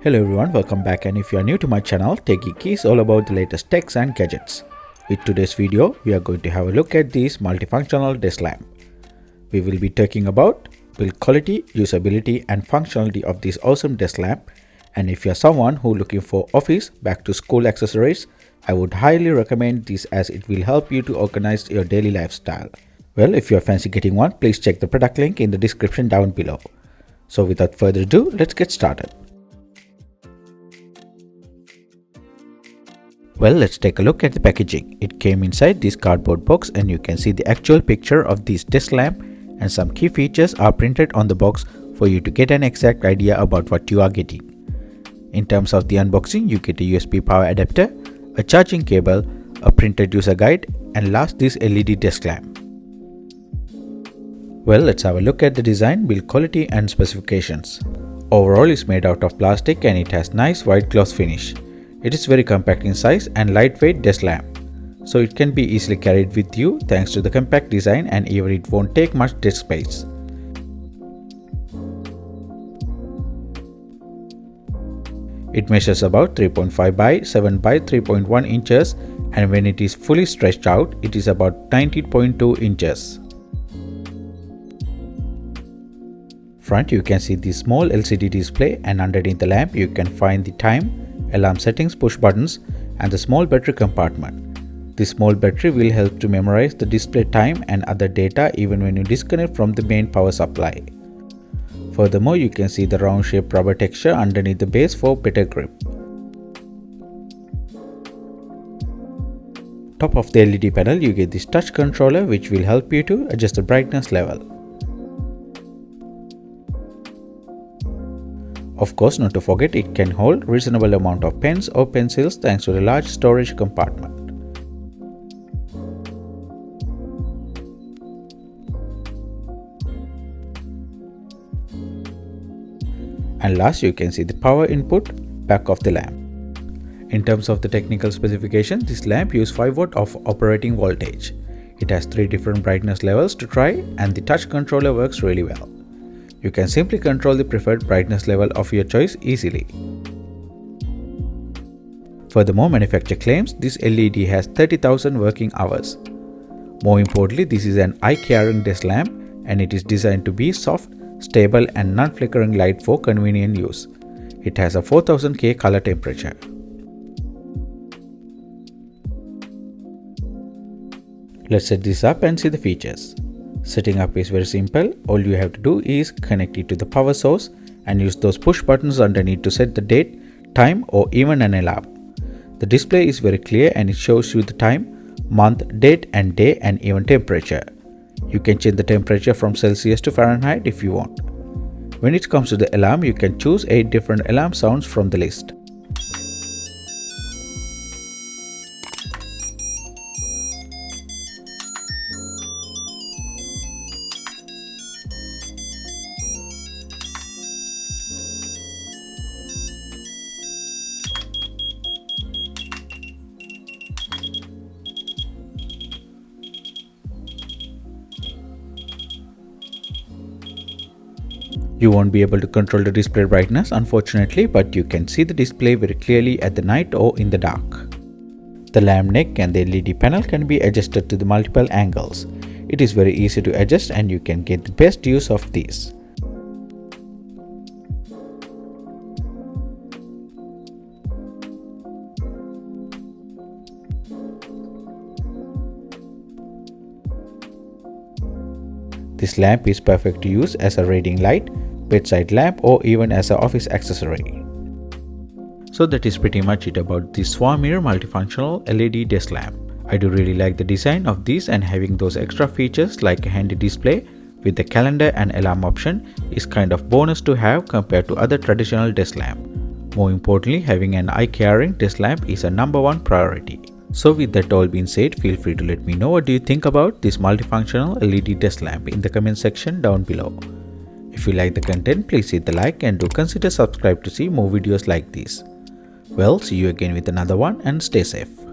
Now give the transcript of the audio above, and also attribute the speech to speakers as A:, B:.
A: Hello everyone, welcome back, and if you are new to my channel, TechG is all about the latest techs and gadgets. With today's video, we are going to have a look at this multifunctional desk lamp. We will be talking about build quality, usability and functionality of this awesome desk lamp. And if you are someone who looking for office, back to school accessories, I would highly recommend this as it will help you to organize your daily lifestyle. Well, if you are fancy getting one, please check the product link in the description down below. So without further ado, let's get started. Well, let's take a look at the packaging. It came inside this cardboard box and you can see the actual picture of this desk lamp, and some key features are printed on the box for you to get an exact idea about what you are getting. In terms of the unboxing, you get a USB power adapter, a charging cable, a printed user guide, and last this LED desk lamp. Well, let's have a look at the design, build quality and specifications. Overall, it's made out of plastic and it has nice white gloss finish. It is very compact in size and lightweight desk lamp, so it can be easily carried with you thanks to the compact design, and even it won't take much desk space. It measures about 3.5 by 7 by 3.1 inches, and when it is fully stretched out, it is about 19.2 inches. Front, you can see the small LCD display, and underneath the lamp you can find the time, alarm settings, push buttons and the small battery compartment. This small battery will help to memorize the display time and other data even when you disconnect from the main power supply. Furthermore, you can see the round shaped rubber texture underneath the base for better grip. Top of the LED panel, you get this touch controller which will help you to adjust the brightness level. Of course, not to forget, it can hold reasonable amount of pens or pencils thanks to the large storage compartment. And last, you can see the power input back of the lamp. In terms of the technical specification, this lamp uses 5 watt of operating voltage. It has 3 different brightness levels to try, and the touch controller works really well. You can simply control the preferred brightness level of your choice easily. Furthermore, manufacturer claims this LED has 30,000 working hours. More importantly, this is an eye-caring desk lamp and it is designed to be soft, stable and non-flickering light for convenient use. It has a 4000K color temperature. Let's set this up and see the features. Setting up is very simple. All you have to do is connect it to the power source and use those push buttons underneath to set the date, time or even an alarm. The display is very clear and it shows you the time, month, date and day and even temperature. You can change the temperature from Celsius to Fahrenheit if you want. When it comes to the alarm, you can choose 8 different alarm sounds from the list. You won't be able to control the display brightness unfortunately, but you can see the display very clearly at the night or in the dark. The lamp neck and the LED panel can be adjusted to the multiple angles. It is very easy to adjust and you can get the best use of these. This lamp is perfect to use as a reading light, bedside lamp or even as an office accessory. So that is pretty much it about the SWARMIR Multifunctional LED Desk Lamp. I do really like the design of this, and having those extra features like a handy display with the calendar and alarm option is kind of bonus to have compared to other traditional desk lamp. More importantly, having an eye-caring desk lamp is a #1 priority. So with that all being said, feel free to let me know what do you think about this multifunctional LED desk lamp in the comment section down below. If you like the content, please hit the like and do consider subscribe to see more videos like this. Well, see you again with another one and stay safe.